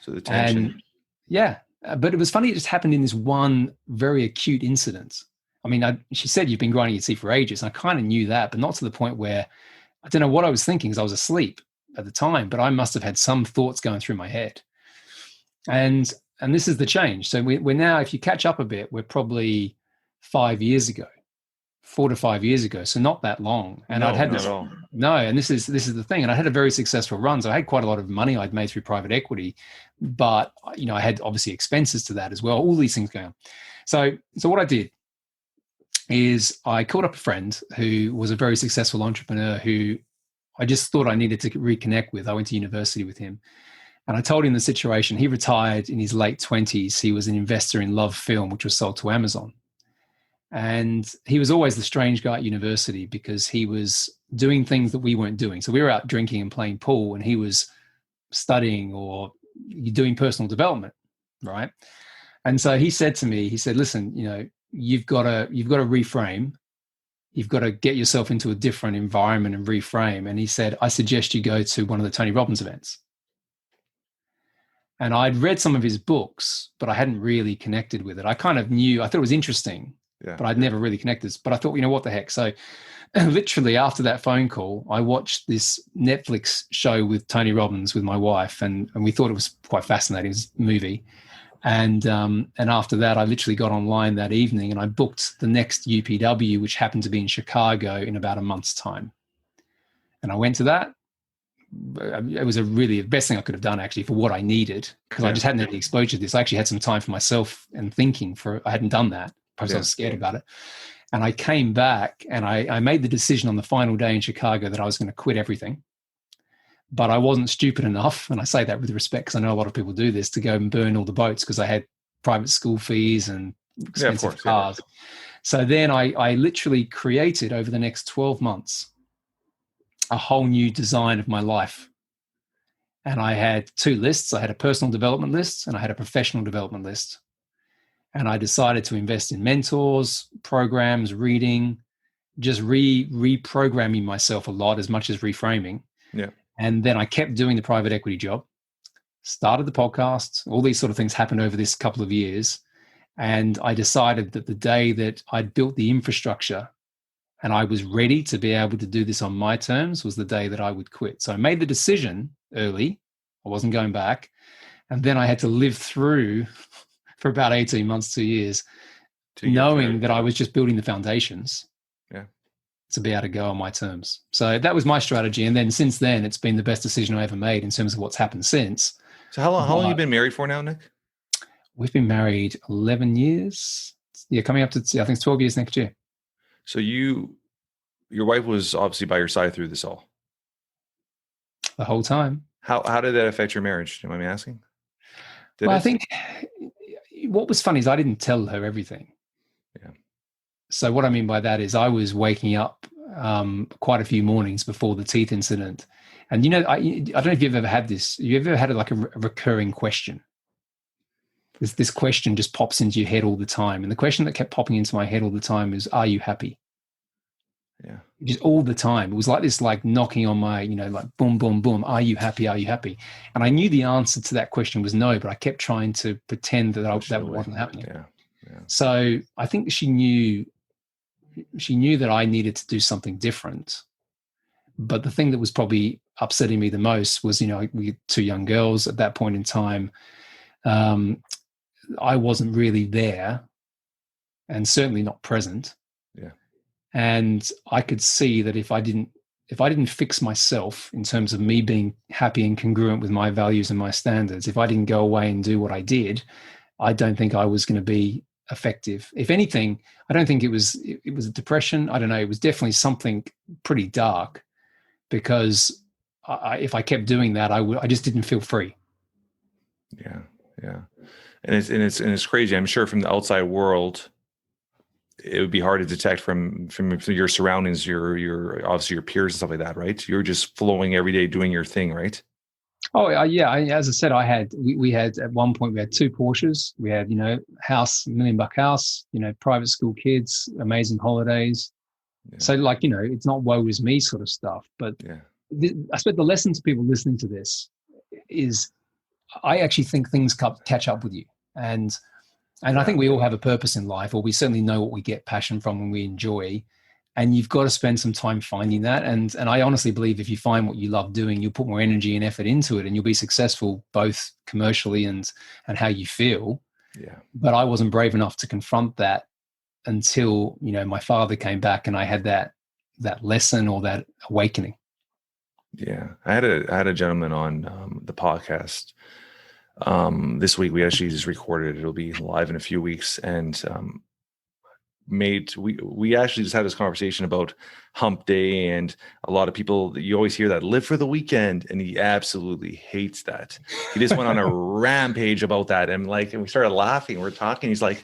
So the tension. And yeah, but it was funny. It just happened in this one very acute incident. I mean, she said, "You've been grinding your teeth for ages." And I kind of knew that, but not to the point where I don't know what I was thinking because I was asleep at the time, but I must have had some thoughts going through my head. And this is the change. So we're now, if you catch up a bit, we're probably 5 years ago. 4 to 5 years ago, so not that long. And I'd had this. No, and this is the thing. And I had a very successful run, so I had quite a lot of money I'd made through private equity, but I had obviously expenses to that as well. All these things going on. So what I did is I called up a friend who was a very successful entrepreneur who I just thought I needed to reconnect with. I went to university with him. And I told him the situation. He retired in his late 20s. He was an investor in Love Film, which was sold to Amazon. And he was always the strange guy at university because he was doing things that we weren't doing. So we were out drinking and playing pool, and he was studying or doing personal development, right? And so he said to me, he said, listen, you've got to reframe. You've got to get yourself into a different environment and reframe. And he said, I suggest you go to one of the Tony Robbins events. And I'd read some of his books, but I hadn't really connected with it. I kind of knew, I thought it was interesting, but I'd never really connected. But I thought, what the heck? So literally after that phone call, I watched this Netflix show with Tony Robbins with my wife, and we thought it was quite fascinating. It was a movie. And after that, I literally got online that evening and I booked the next UPW, which happened to be in Chicago in about a month's time. And I went to that. It was the best thing I could have done actually for what I needed, because I just hadn't had the exposure to this. I actually had some time for myself and thinking I hadn't done that because I was scared about it. And I came back and I made the decision on the final day in Chicago that I was going to quit everything. But I wasn't stupid enough, and I say that with respect because I know a lot of people do this, to go and burn all the boats because I had private school fees and expensive cars. Yeah. So then I literally created over the next 12 months a whole new design of my life. And I had two lists. I had a personal development list and I had a professional development list. And I decided to invest in mentors, programs, reading, just reprogramming myself a lot, as much as reframing. Yeah. And then I kept doing the private equity job, started the podcast. All these sort of things happened over this couple of years. And I decided that the day that I'd built the infrastructure and I was ready to be able to do this on my terms was the day that I would quit. So I made the decision early. I wasn't going back. And then I had to live through for about 18 months, 2 years, knowing that I was just building the foundations to be able to go on my terms. So that was my strategy. And then since then, it's been the best decision I ever made in terms of what's happened since. So how long have you been married for now, Nick? We've been married 11 years. Yeah, coming up to, I think it's 12 years next year. So your wife was obviously by your side through this all? The whole time. How did that affect your marriage? Do you mind me asking? I think what was funny is I didn't tell her everything. Yeah. So what I mean by that is I was waking up quite a few mornings before the teeth incident. And, I don't know if you've ever had this. You've ever had like a recurring question? This question just pops into your head all the time. And the question that kept popping into my head all the time is, are you happy? Yeah. Just all the time. It was like this, like knocking on my, like boom, boom, boom. Are you happy? Are you happy? And I knew the answer to that question was no, but I kept trying to pretend that that wasn't happening. Yeah. So I think she knew that I needed to do something different. But the thing that was probably upsetting me the most was, we had two young girls at that point in time. I wasn't really there and certainly not present. Yeah. And I could see that if I didn't fix myself in terms of me being happy and congruent with my values and my standards, if I didn't go away and do what I did, I don't think I was going to be effective. If anything, I don't think it was a depression. I don't know. It was definitely something pretty dark, because if I kept doing that, I just didn't feel free. Yeah. Yeah. And it's crazy. I'm sure from the outside world, it would be hard to detect from your surroundings, your obviously your peers and stuff like that, right? You're just flowing every day, doing your thing, right? Oh yeah. As I said, we had at one point we had two Porsches. We had house, $1 million house, private school kids, amazing holidays. Yeah. So it's not woe is me sort of stuff. But I suppose the lesson to people listening to this is, I actually think things catch up with you. And I think we all have a purpose in life, or we certainly know what we get passion from and we enjoy. And you've got to spend some time finding that. And I honestly believe if you find what you love doing, you'll put more energy and effort into it, and you'll be successful both commercially and how you feel. Yeah. But I wasn't brave enough to confront that until, my father came back and I had that lesson or that awakening. Yeah. I had a gentleman on the podcast this week. We actually just recorded it. It'll be live in a few weeks. And we actually just had this conversation about hump day, and a lot of people, you always hear that, live for the weekend, and he absolutely hates that. He just went on a rampage about that, and we started laughing. We're talking. He's like,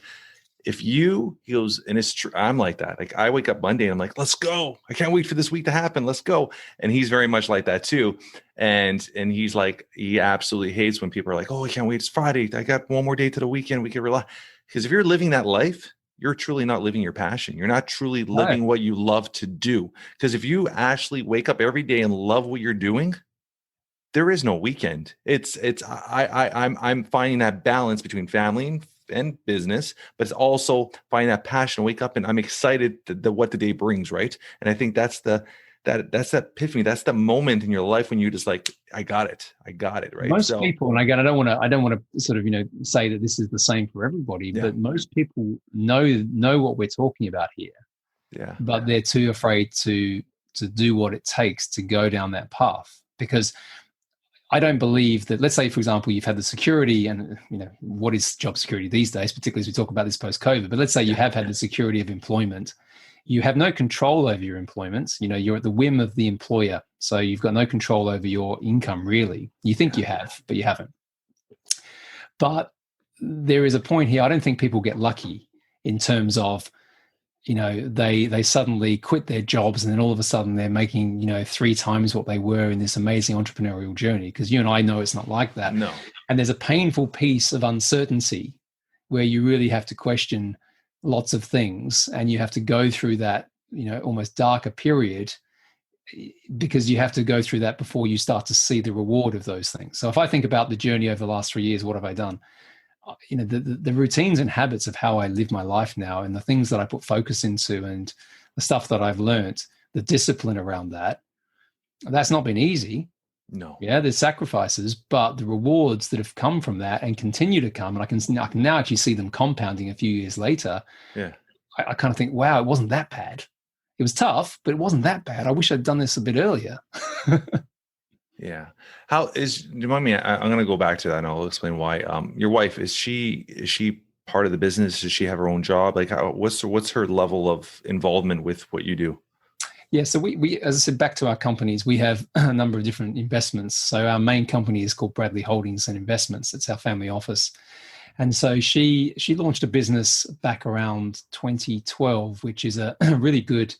he goes, and it's true. I'm like that. Like, I wake up Monday and I'm like, let's go. I can't wait for this week to happen. Let's go. And he's very much like that too. And he's like, he absolutely hates when people are like, oh, I can't wait. It's Friday. I got one more day to the weekend. We can relax. Because if you're living that life, you're truly not living your passion. You're not truly living what you love to do. Because if you actually wake up every day and love what you're doing, there is no weekend. I'm finding that balance between family and business, but it's also finding that passion. Wake up and I'm excited what the day brings, right? And I think that's that epiphany. That's the moment in your life when you just like, I got it, right? Most people, and again, I don't want to sort of say that this is the same for everybody, but most people know what we're talking about here. Yeah. But they're too afraid to do what it takes to go down that path, because I don't believe that, let's say, for example, you've had the security, and what is job security these days, particularly as we talk about this post-COVID, but let's say you have had the security of employment. You have no control over your employment. You're at the whim of the employer. So you've got no control over your income, really. You think you have, but you haven't. But there is a point here. I don't think people get lucky in terms of, they suddenly quit their jobs and then all of a sudden they're making, 3 times what they were in this amazing entrepreneurial journey. Because you and I know it's not like that. No. And there's a painful piece of uncertainty where you really have to question lots of things, and you have to go through that, almost darker period, because you have to go through that before you start to see the reward of those things. So if I think about the journey over the last 3 years, what have I done? The routines and habits of how I live my life now, and the things that I put focus into, and the stuff that I've learned, the discipline around that's not been easy. No. Yeah, there's sacrifices, but the rewards that have come from that and continue to come, and I can now actually see them compounding a few years later. Yeah. I kind of think, wow, it wasn't that bad. It was tough, but it wasn't that bad. I wish I'd done this a bit earlier. Yeah. Do you mind me? I'm going to go back to that and I'll explain why. Your wife, is she part of the business? Does she have her own job? Like, what's her level of involvement with what you do? Yeah. So we, as I said, back to our companies, we have a number of different investments. So our main company is called Bradley Holdings and Investments. It's our family office. And so she launched a business back around 2012, which is a really good,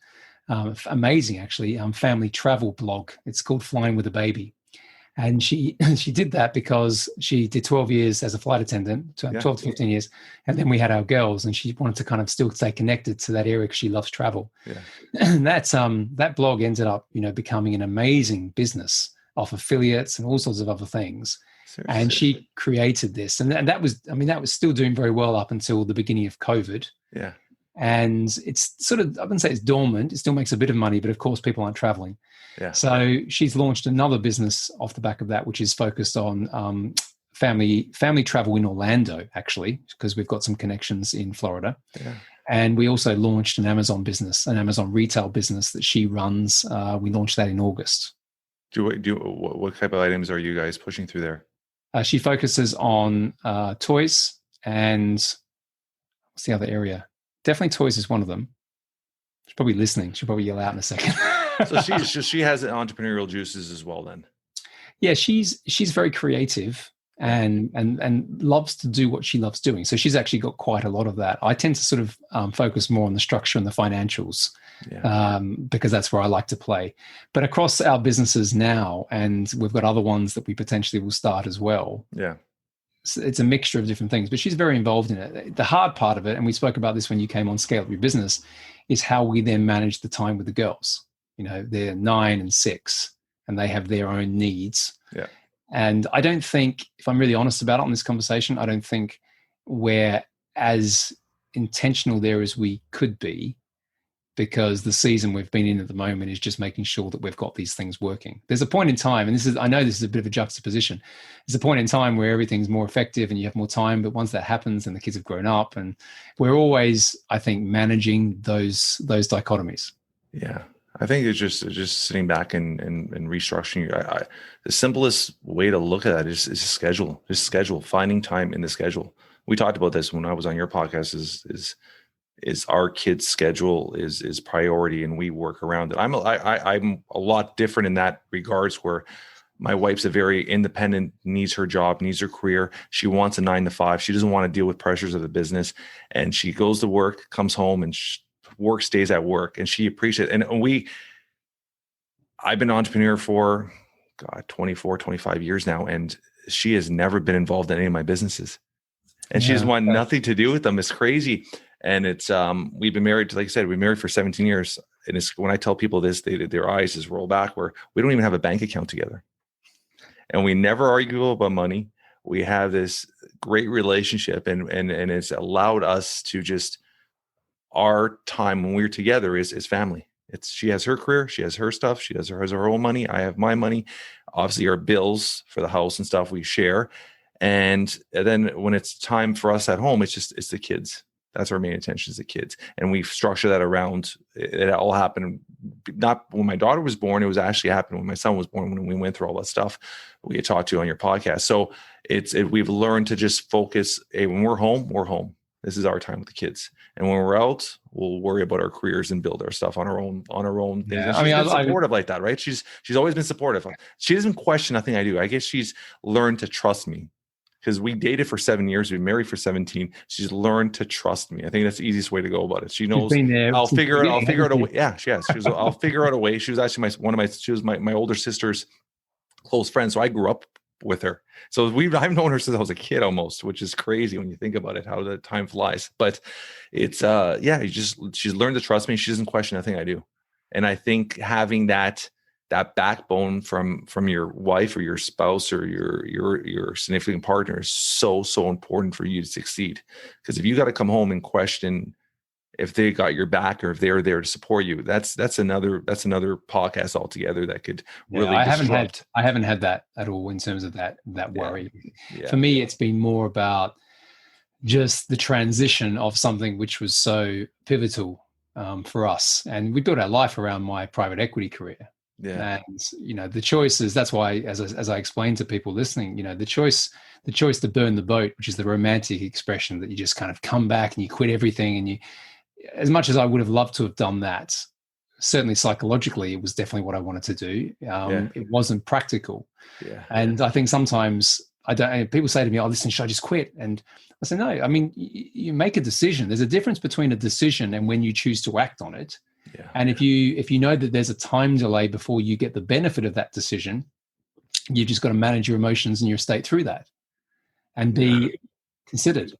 amazing actually, family travel blog. It's called Flying with a Baby. And she did that because she did 12 years as a flight attendant, 12 to 15 years. And then we had our girls, and she wanted to kind of still stay connected to that area because she loves travel. Yeah. And that blog ended up, becoming an amazing business off affiliates and all sorts of other things. Seriously. And she created this. And that was still doing very well up until the beginning of COVID. Yeah. And it's sort of, I wouldn't say it's dormant. It still makes a bit of money, but of course people aren't traveling. Yeah. So she's launched another business off the back of that, which is focused on family travel in Orlando, actually, because we've got some connections in Florida. Yeah. And we also launched an Amazon business, an Amazon retail business that she runs. We launched that in August. What type of items are you guys pushing through there? She focuses on toys, and what's the other area? Definitely toys is one of them. She's probably listening. She'll probably yell out in a second. So she has entrepreneurial juices as well then. Yeah, she's very creative and loves to do what she loves doing. So she's actually got quite a lot of that. I tend to sort of focus more on the structure and the financials, because that's where I like to play. But across our businesses now, and we've got other ones that we potentially will start as well. Yeah. It's a mixture of different things, but she's very involved in it. The hard part of it, and we spoke about this when you came on Scale Up Your Business, is how we then manage the time with the girls. They're 9 and 6 and they have their own needs. Yeah. And I don't think, if I'm really honest about it on this conversation, I don't think we're as intentional there as we could be, because the season we've been in at the moment is just making sure that we've got these things working. There's a point in time, and I know this is a bit of a juxtaposition. There's a point in time where everything's more effective and you have more time, but once that happens and the kids have grown up, and we're always, I think, managing those dichotomies. Yeah. I think it's just sitting back and restructuring. The simplest way to look at that is schedule. Just schedule, finding time in the schedule. We talked about this when I was on your podcast. Is is our kids' schedule is priority, and we work around it. I'm a lot different in that regards, where my wife's a very independent, needs her job, needs her career. She wants a 9 to 5. She doesn't want to deal with pressures of the business, and she goes to work, comes home, and work stays at work, and she appreciates it. And I've been an entrepreneur for 24, 25 years now, and she has never been involved in any of my businesses, and she doesn't want nothing to do with them. It's crazy. And it's, we've been married, like I said, we've been married for 17 years. And it's, when I tell people this, their eyes just roll back, where we don't even have a bank account together. And we never argue about money. We have this great relationship, and it's allowed us to just, our time when we're together is family. She has her career, she has her stuff, she has her own money, I have my money. Obviously our bills for the house and stuff we share. And then when it's time for us at home, it's the kids. That's our main attention, is the kids. And we structure that around, it all happened, not when my daughter was born, it was actually happened when my son was born, when we went through all that stuff we had talked to on your podcast. So we've learned to just focus. Hey, when we're home. This is our time with the kids. And when we're out, we'll worry about our careers and build our stuff on our own things. Yeah. She's been supportive like that, right? She's always been supportive. She doesn't question nothing I do. I guess she's learned to trust me, because we dated for 7 years. We've been married for 17. She's learned to trust me. I think that's the easiest way to go about it. She knows I'll figure out a way. Yeah, she has. I'll figure out a way. She was actually she was my older sister's close friend. So I grew up with her. So I've known her since I was a kid almost, which is crazy when you think about it, how the time flies. But it's she's learned to trust me. She doesn't question nothing I do. And I think having that backbone from your wife or your spouse or your significant partner is so important for you to succeed. Because if you got to come home and question if they got your back or if they're there to support you, that's another podcast altogether that could really disrupt. I haven't had that at all in terms of that worry. Yeah. For me, it's been more about just the transition of something which was so pivotal for us, and we built our life around my private equity career. Yeah. And the choices, that's why, as I explained to people listening, the choice to burn the boat, which is the romantic expression that you just kind of come back and you quit everything, and as much as I would have loved to have done that, certainly psychologically, it was definitely what I wanted to do. It wasn't practical. Yeah. And I think sometimes people say to me, "Oh, listen, should I just quit?" And I say, no, I mean, you make a decision. There's a difference between a decision and when you choose to act on it. Yeah. And if you know that there's a time delay before you get the benefit of that decision, you've just got to manage your emotions and your state through that and be considered.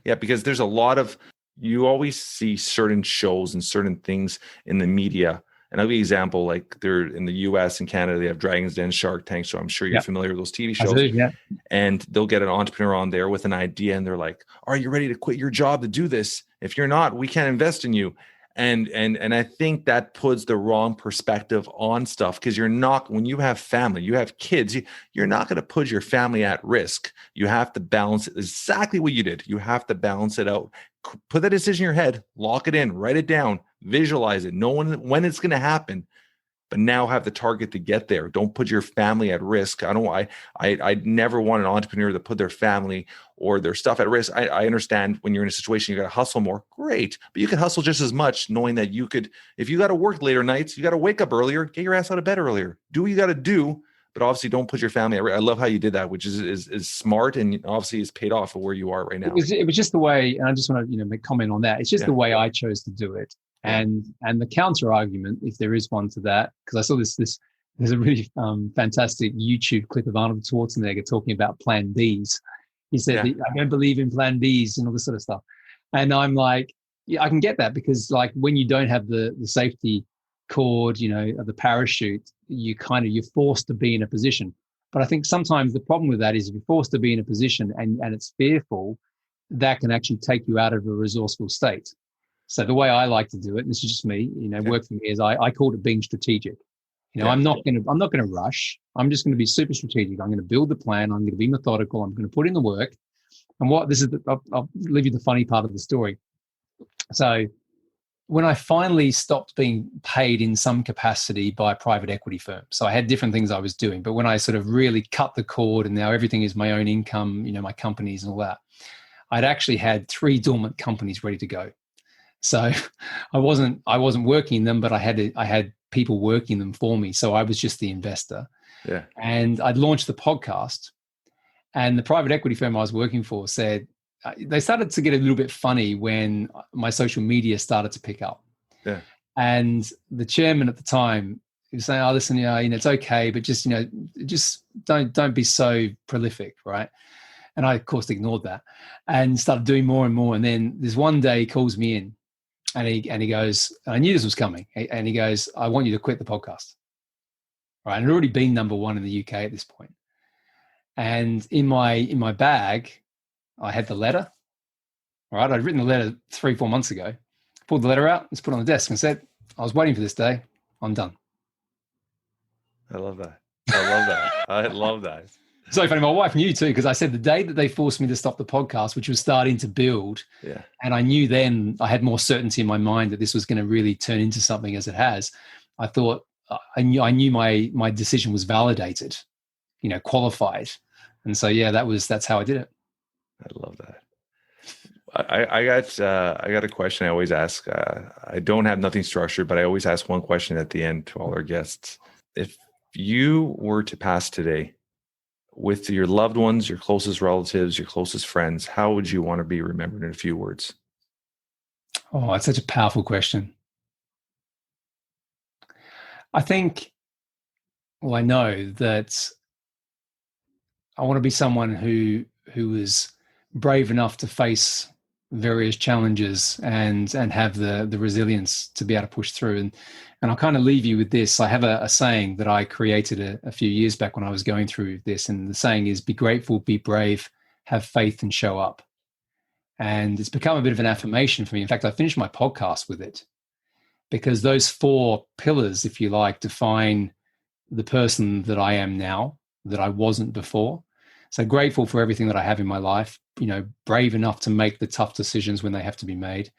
Yeah, because there's a lot of, you always see certain shows and certain things in the media. And I'll give you an example, like they're in the US and Canada, they have Dragon's Den, Shark Tank. So I'm sure you're familiar with those TV shows. Yeah. And they'll get an entrepreneur on there with an idea and they're like, are you ready to quit your job to do this? If you're not, we can't invest in you. And I think that puts the wrong perspective on stuff, because you're not, when you have family, you have kids, you're not going to put your family at risk. You have to balance it, exactly what you did. You have to balance it out. Put that decision in your head, lock it in, write it down, visualize it, know when it's going to happen, but now have the target to get there. Don't put your family at risk. I never want an entrepreneur to put their family or their stuff at risk. I understand when you're in a situation, you got to hustle more. Great. But you can hustle just as much knowing that you could, if you got to work later nights, you got to wake up earlier, get your ass out of bed earlier, do what you got to do. But obviously don't put your family at risk. I love how you did that, which is smart, and obviously is paid off for where you are right now. It was just the way, and I just want to, make comment on that. It's just the way I chose to do it. And the counter argument, if there is one to that, because I saw this there's a really fantastic YouTube clip of Arnold Schwarzenegger talking about plan Bs. He said, I don't believe in plan Bs and all this sort of stuff. And I'm like, yeah, I can get that, because like when you don't have the safety cord, the parachute, you're forced to be in a position. But I think sometimes the problem with that is if you're forced to be in a position and it's fearful, that can actually take you out of a resourceful state. So the way I like to do it, and this is just me, work for me, is I called it being strategic. I'm not going to rush. I'm just going to be super strategic. I'm going to build the plan. I'm going to be methodical. I'm going to put in the work. And I'll leave you the funny part of the story. So when I finally stopped being paid in some capacity by private equity firms, so I had different things I was doing, but when I sort of really cut the cord and now everything is my own income, my companies and all that, I'd actually had 3 dormant companies ready to go. So I wasn't working them, but I had people working them for me. So I was just the investor. Yeah. And I'd launched the podcast, and the private equity firm I was working for said, they started to get a little bit funny when my social media started to pick up. Yeah. And the chairman at the time, he was saying, "Oh, listen, it's okay, but just don't be so prolific, right?" And I, of course, ignored that and started doing more and more. And then there's one day he calls me in, and he goes, I knew this was coming, and he goes, "I want you to quit the podcast." Right, and it had already been number one in the UK at this point. And in my bag, I had the letter. Right, I'd written the letter 3-4 months ago. Pulled the letter out, just put it on the desk, and said, "I was waiting for this day. I'm done." I love that. I love that. So funny. My wife knew too, because I said the day that they forced me to stop the podcast, which was starting to build, and I knew then I had more certainty in my mind that this was going to really turn into something as it has. I thought I knew my decision was validated, qualified, and so that's how I did it. I love that. I got a question I always ask. I don't have nothing structured, but I always ask one question at the end to all our guests. If you were to pass today with your loved ones, your closest relatives, your closest friends, how would you want to be remembered in a few words? Oh, it's such a powerful question. I think, I know that I want to be someone who is brave enough to face various challenges and have the resilience to be able to push through. And I'll kind of leave you with this. I have a saying that I created a few years back when I was going through this. And the saying is, be grateful, be brave, have faith, and show up. And it's become a bit of an affirmation for me. In fact, I finished my podcast with it, because those 4 pillars, if you like, define the person that I am now, that I wasn't before. So grateful for everything that I have in my life, brave enough to make the tough decisions when they have to be made.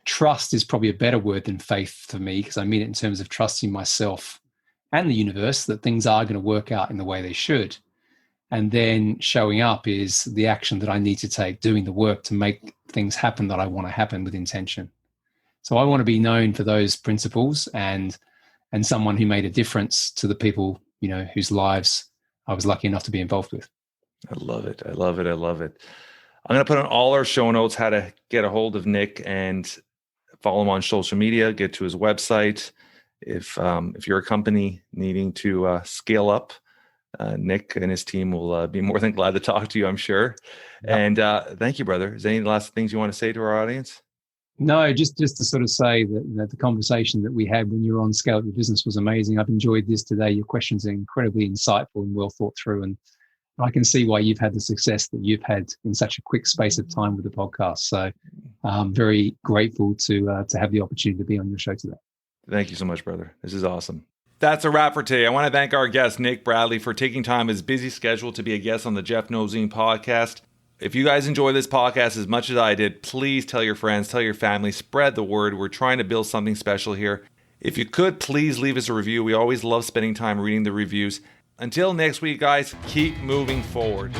Trust is probably a better word than faith for me, because I mean it in terms of trusting myself and the universe that things are going to work out in the way they should. And then showing up is the action that I need to take, doing the work to make things happen that I want to happen with intention. So I want to be known for those principles and someone who made a difference to the people, whose lives I was lucky enough to be involved with. I love it. I'm going to put on all our show notes how to get a hold of Nick and follow him on social media, get to his website. If you're a company needing to scale up, Nick and his team will be more than glad to talk to you, I'm sure. Yep. And thank you, brother. Is there any last things you want to say to our audience? No, just to sort of say that the conversation that we had when you were on Scale Up Your Business was amazing. I've enjoyed this today. Your questions are incredibly insightful and well thought through. And I can see why you've had the success that you've had in such a quick space of time with the podcast. So I'm very grateful to have the opportunity to be on your show today. Thank you so much, brother. This is awesome. That's a wrap for today. I want to thank our guest, Nick Bradley, for taking time in his busy schedule to be a guest on the Jeff Knows Inc. podcast. If you guys enjoy this podcast as much as I did, please tell your friends, tell your family, spread the word. We're trying to build something special here. If you could, please leave us a review. We always love spending time reading the reviews. Until next week, guys, keep moving forward.